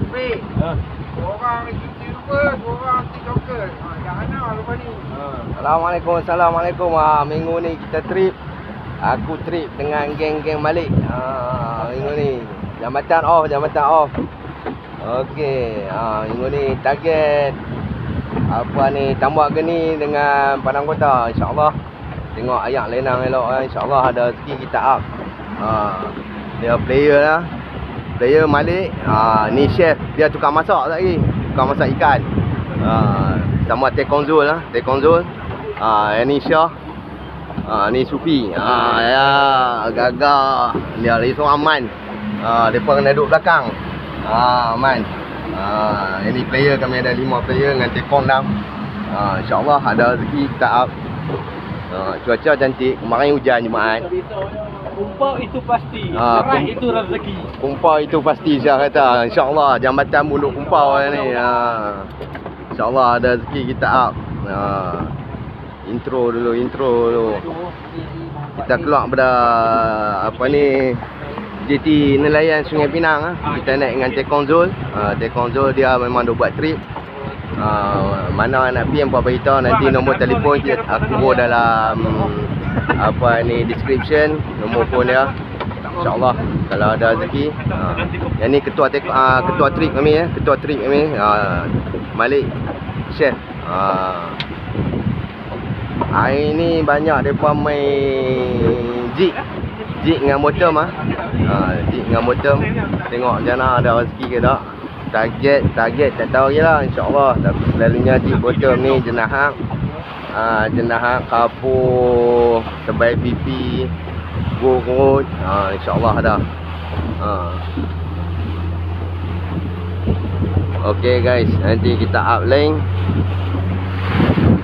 Baik. Orang cuci lupa, orang TikToker. Jangan nak lupa ni. Assalamualaikum. Minggu ni kita trip. Aku trip dengan geng-geng balik. Minggu ni jambatan off. Okey, minggu ni target apa ni, Tambak Geni dengan Padang Kota, insya-Allah. Tengok ayak lenang elok, insya-Allah ada rezeki kita up. Dia player lah. Player Malik, ni chef, dia tukang masak lagi. Tukang masak ikan. Sama Tekong Zul. Ni Syah. Ni Sufi. Ya, gagah. Dia lagi seorang Aman. Depa kena duduk belakang. Man. Ini player, kami ada 5 player dengan Tekong 6. InsyaAllah ada rezeki kita up. Cuaca cantik. Kemarin hujan Jumaat. Kumpau itu pasti. Serai itu rezeki. Kumpau itu pasti, saya kata. InsyaAllah jambatan Mulut Kumpau ni. InsyaAllah ada rezeki kita up. Intro dulu. Kita keluar pada apa ni, JT Nelayan Sungai Pinang. Kita naik dengan Tekong Zul. Tekong Zul dia memang dah buat trip. Mana nak pergi, hampa beritahu. Nanti nombor telefon aku dalam apa ni description, nombor phone dia. InsyaAllah kalau ada rezeki. Yang ni ketua trip kami, Malik Chef. Hari ni banyak depa main jig dengan bottom. Jig dengan bottom. Tengok jana ada rezeki ke tak. Target tak tahu je lah, insyaAllah. Tapi selalunya jig bottom ni jenahak. Jenahak, kapur, tebai pipi, gurut. InsyaAllah ada. Okay guys, nanti kita up link.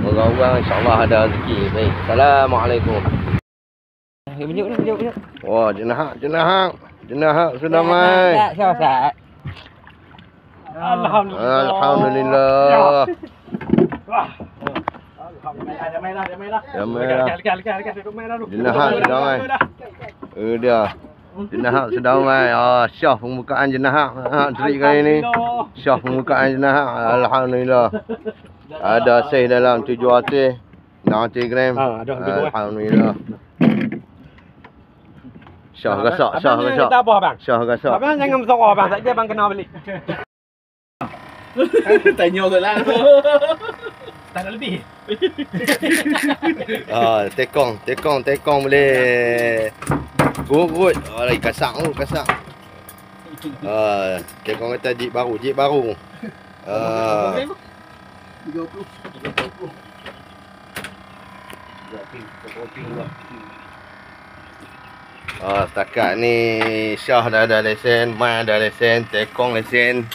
Orang-orang insyaAllah ada rezeki. Baik, Assalamualaikum. Bunjuk. Wah, jenahak sudah mai. Tak. Alhamdulillah. Jamailah. Lekas duduk main dah dulu. Jenahak sudah mai. Dia. Jenahak sudah mai. Syah pembukaan jenahak. Trip kali ni. Syah pembukaan jenahak. Alhamdulillah. Ada saiz dalam 700 gram. Alhamdulillah. Syah gasak. Kata apa abang? Syah gasak. Abang jangan bersorok abang. Saja abang kena balik. Tanya tu lah. Tak ada lebih. Tekong boleh gurut. Lagi kasak. Tekong kata jip baru. 30. Setakat ni Syah dah ada lesen, Mai ada lesen, Tekong lesen.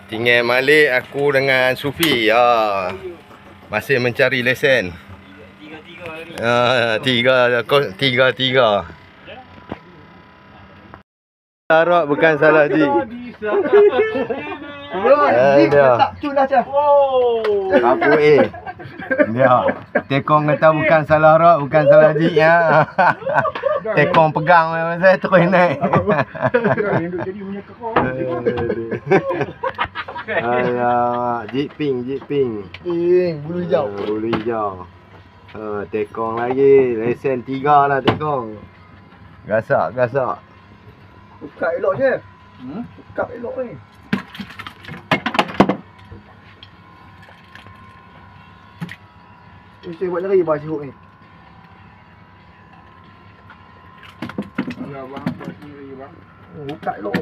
Tinggal Malik, aku dengan Sufi. Masih mencari lesen. Tiga. Sarak bukan salah Ji. Tak culah je. Apa dia. Tekong kata bukan salah Rak, bukan salah Ji ya. Tekong pegang saya terus naik. Jadi punya kekong. Alamak, jip ping. Bulu hijau. Bulu hijau. Tekong lagi, lesen 3 lah Tekong. Gasak. Buka elok je. Buka elok ni. Mesti buat lari bah sihuk ni. Alah bang, buat sendiri bang. Buka elok.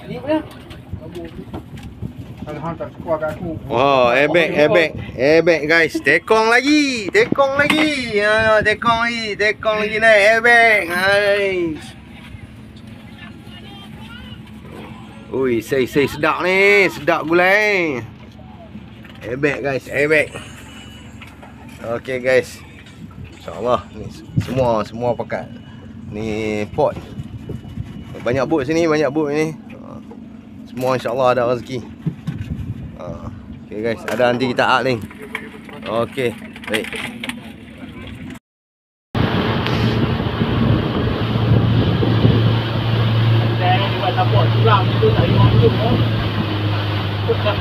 Ni punya. Kalau hang tak suka kat aku. Oh, ebek guys. Tekong lagi. Tekong lagi naik ebek. Hai. Ui, sei sedap ni. Sedap gulai. Ebek guys, ebek. Okey guys. InsyaAllah ni semua pakat. Ni pot. Banyak bot sini, banyak bot ni. Semua insyaAllah ada rezeki. Okey guys, ada nanti kita ni. Okey, baik.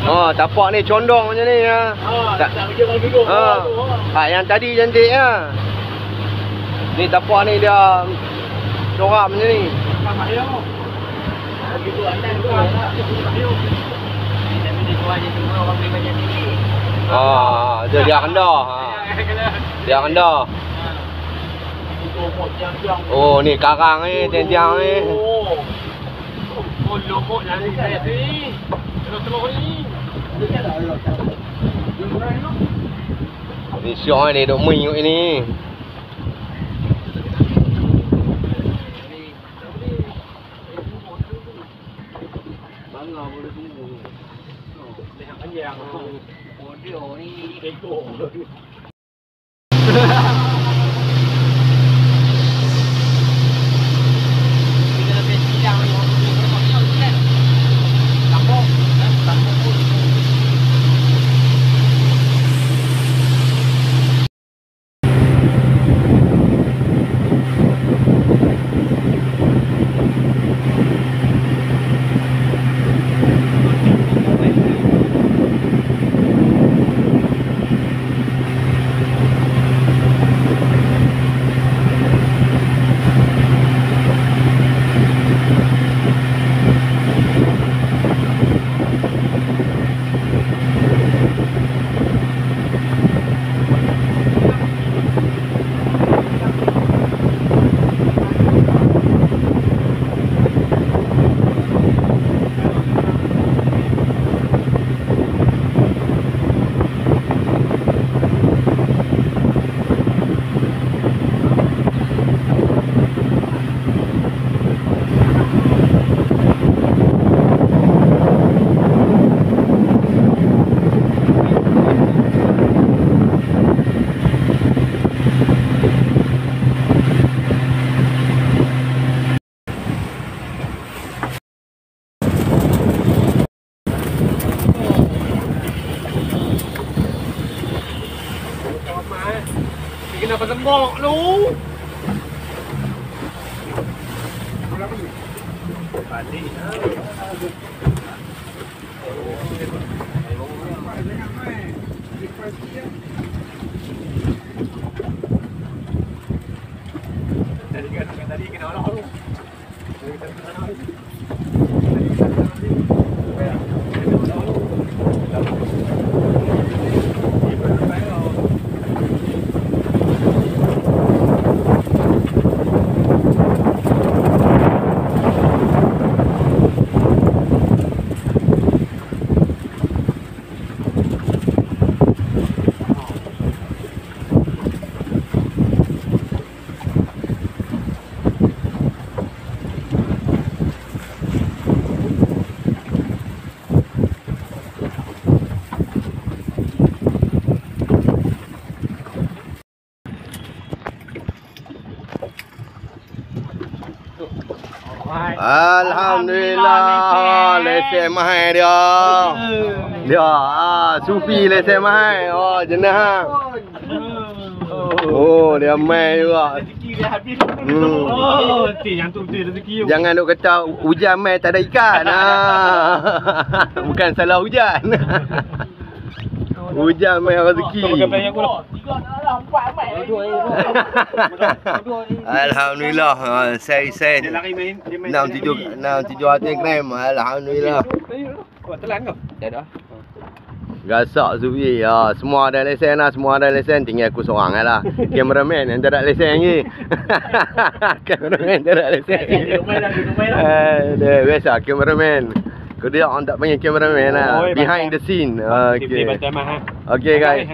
Oh, tapak ni condong macam ni ya. Tak duduk. Yang tadi cantik ya. Ni tapak ni dia corak macam ni. Dia rendah. Dia rendah. Oh, ni karang ni, tiang-tiang ni. Lomok jangan saya ni. Telur ni. Ni syok ni duk minyak ni. Bangga boleh tunggu. Lihat panjang. Audio ni ekor. Kenapa sembok lu? Balik. Tadi kena orang tu. Alhamdulillah, lesen mahal dia. Dia Sufi lesen mahal. Oh, jenah. Oh, dia mai juga. Rezeki dia habis. Oh, yang tu rezeki. Jangan duk kata hujan mai tak ada ikan. Bukan salah hujan. Hujan mai rezeki. Alhamdulillah, saya Dia lari main 67 gram. Alhamdulillah. Buat telan kau? Tak ada. Gasak Sufi. Semua ada lesen lah, semua ada lesen. Tinggal aku seorang lah. Kameraman yang tak ada lesen lagi. Kameraman tak ada lesen. Duduk main lah. Biasa kameraman. Kau dia orang tak panggil kameraman lah. Behind the scene. Okay. Okay guys.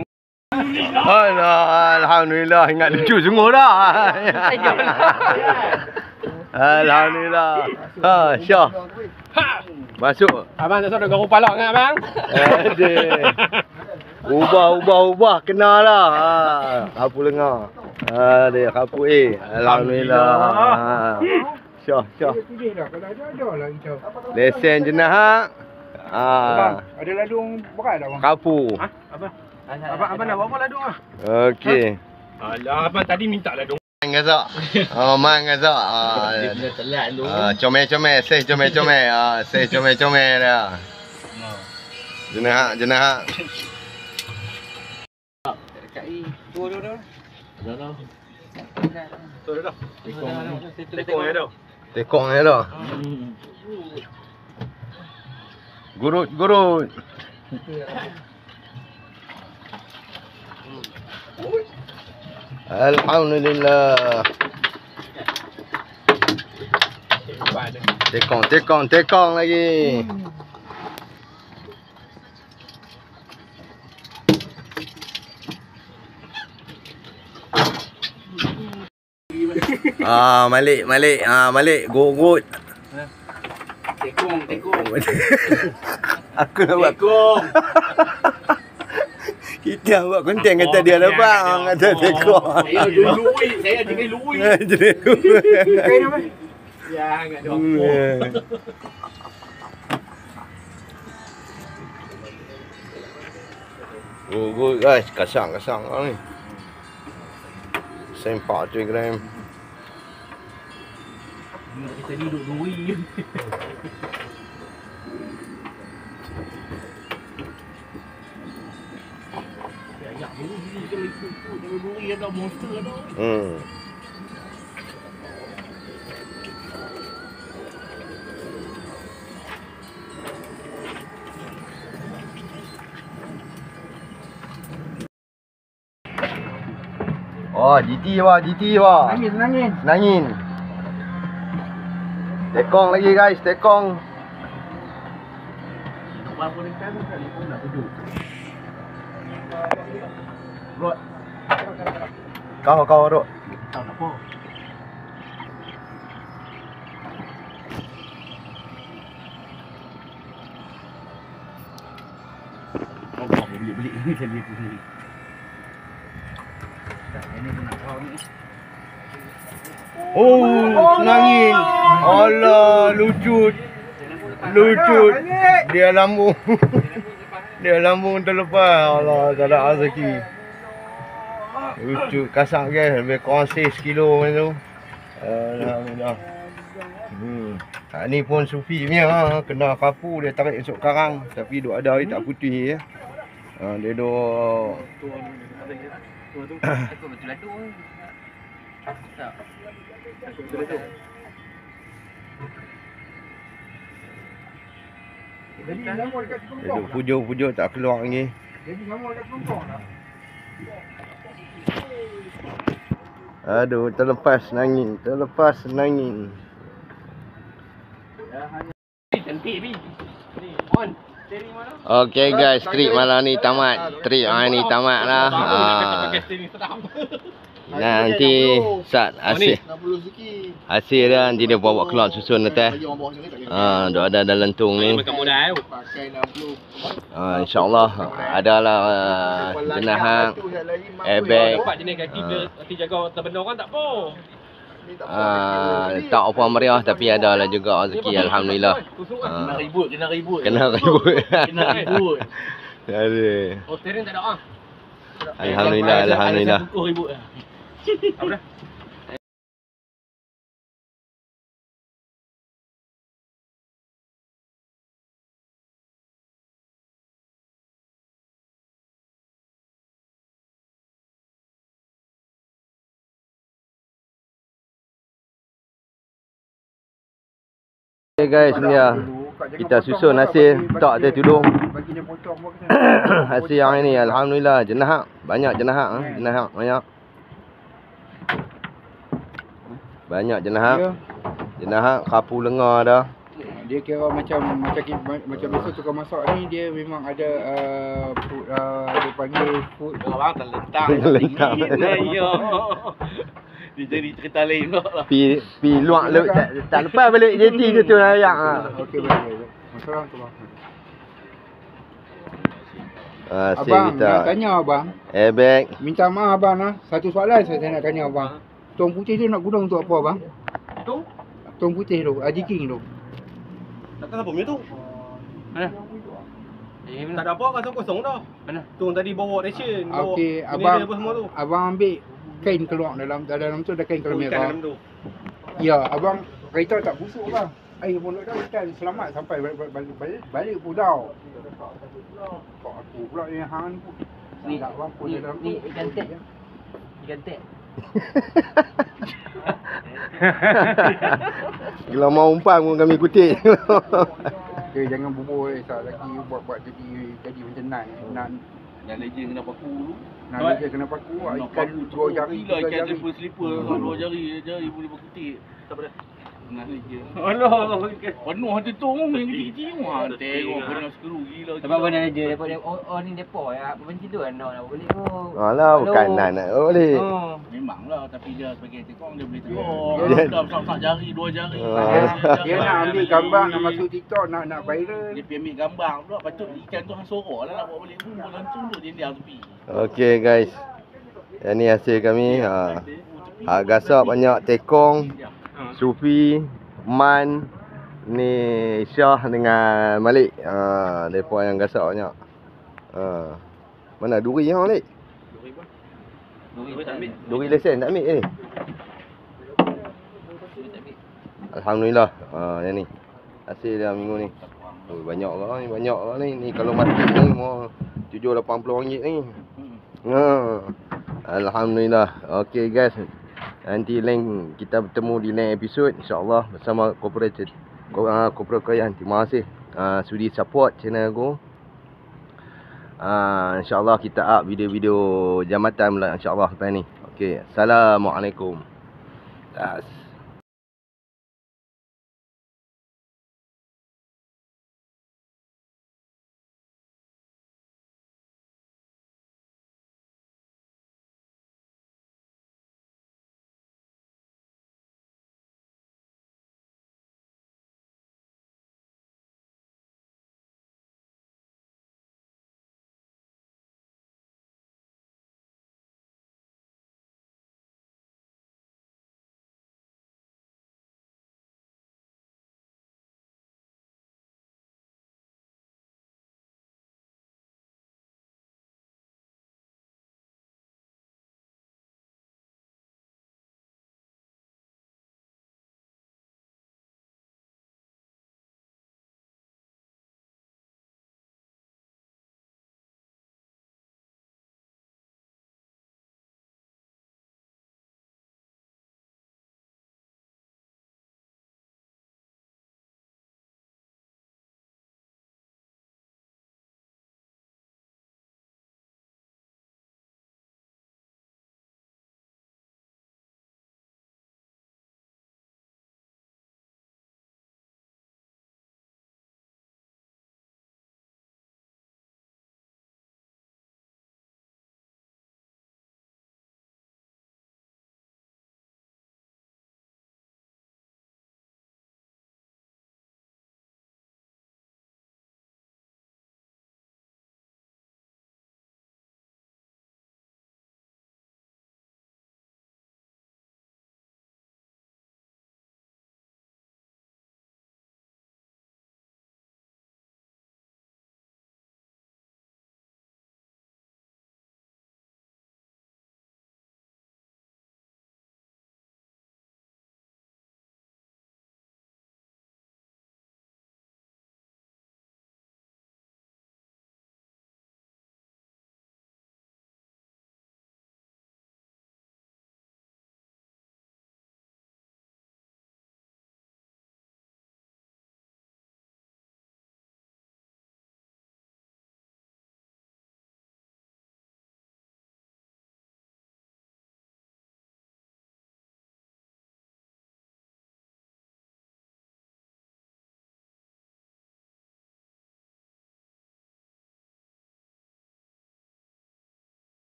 Alhamdulillah, ingat lucu sungguh dah. Alhamdulillah. Syah. Masuk. Abang tak tahu rupa lok kan abang? Ubah kena lah. Kapu lengah. Kapu Alhamdulillah. Syah. Tulis dah. Kalau ada lah kita. Lesen jenah. Ada ladung berat tak bang? Kapu. Apa? Abang nak bawa ladung ah? Okey. Alah, abang tadi minta lah dong. Main gazak. Main gazak. Dia punya telat tu. Comel-comel, say comel-comel. Say comel-comel dah. Jenah. Dekat ni. Tu. Dah. Tekong ya dah. Tekong ni dah. Gurut. Alhamdulillah. Tekong lagi. Malik. Gurut. Tekong. Aku nak buat Tekong. kita buat konten kata dia lah bang. Kata tekong. Saya dului. Saya jenis lui. Kain apa? Ya, enggak ada apa. Good guys, kasang ni. Sempak 3 gram. Kita duduk lui. Ayam dulu sini kalau ikut lui ada monster ada. GT wah. Nangin. Tekong lagi guys, tekong. Berapa dekat tu kali pun nak duduk. Rod. Kau Rod. Tak apa. Oh, beli ni saya beli. Nangin. Alah, lucut. Dia lambung terlepas. Alah, tak ada rezeki. Lucut, kasar guys. Lebih kurang 6 kilo macam tu. Alhamdulillah. Ni pun Sufi punya. Kena kapu, dia tarik masuk karang. Tapi duk ada air tak putih ya. Dia duk Jadi sama dekat Kelungkong. pujuk tak keluar lagi. Jadi sama dekat Kelungkong dah. Aduh, terlepas nangin. Cantik ni. On. Steering mana? Okay guys, trip malam ni tamat. Trip ni tamat lah. Pakai steering sedap. Nanti saat hasil dia nanti dia bawa keluar susun atas. Duk ada dalam lentung ni. Makan modal. InsyaAllah adalah jenahan airbag. Dapat jenis kaki bila hati jaga terbenam kan tak apa. Tak apa meriah tapi adalah juga rezeki alhamdulillah. Kena ribut. Kena ribut. Ada. Oh, steering tak ada ah. Alhamdulillah. Kukuh ribut lah. Apa dah? Okay guys, ni ya. kita susun hasil tak ada tudung. Bagi dia potong buat kena. Hasil yang ini alhamdulillah jenah banyak jenah jenah banyak. Banyak jenah. Jenah kapu lengar dah. Dia kira macam biasa tukang masak ni dia memang ada dia panggil food Orang terletak. Terletak. Ya. Dia jadi cerita lain pula lah. Pi luak tak lepas balik jeti je tu ayak. okey baik. Masalah tu bang. Hasil Abang kita nak tanya abang. airbag. Minta maaf abang lah. Satu soalan saya nak tanya abang. Tuang putih tu nak gudang untuk apa abang? Tu? Tuang putih tu, Haji King tu. Nak apa punya tu? Mana? Tak ada apa kan kosong dah. Mana? Tu tadi bawa ration. Okey, abang ambil kain keluar dalam tu ada kain keluar merah. Dalam tu. Ya, abang kereta tak busuk bang. Air pun dah ikan selamat sampai balik pulau. Kok aku pula yang hang ni pun. Ni, Tak bang pun dalam tu. ni ikan tek. Ikan tek. Kalau mau umpan pun kami kutip. Okay, jangan bubur lagi buat jadi macam nan. Yang legend kena paku dulu. Nak dia kena paku ikan dua jari. Gila ikan slipper dua jari boleh berkutik. Tak apa dah. Nah legend. Allah. Penuh hati tu yang kecil-kecil. Wah, tengok kena skru gila. Sebab mana aja depa ni depa ya. Benci tu kan nak balik pun. Alah bukan nan nak boleh. Oh. Memanglah tapi dia sebagai tekong dia boleh tekong. Dia- Dah besar jari, dua jari. Dia nak ambil gambar nak masuk TikTok nak viral. Dia pergi ambil gambar pula. Patut ikan tu hang sorok lah nak bawa balik rumah. Langsung tu dia diam tepi. Okey guys. Yang ni hasil kami. Gasak banyak tekong, Sufi, Man, ni Syah dengan Malik. Depa yang gasak banyak. Mana duri hang Malik? Duri tak ambil. Duri lesen tak ambil ni. Alhamdulillah. Yang ni. Hasil dah minggu ni. Oh, banyak lah ni, banyak lah ni. Ni kalau mati ni mau RM780 ni. Alhamdulillah. Okey guys. Nanti lain kita bertemu di lain episod insya-Allah bersama corporate Koyan. Terima kasih sudi support channel aku. InsyaAllah kita up video-video jambatan pula insyaAllah lepas ni. Okey, Assalamualaikum.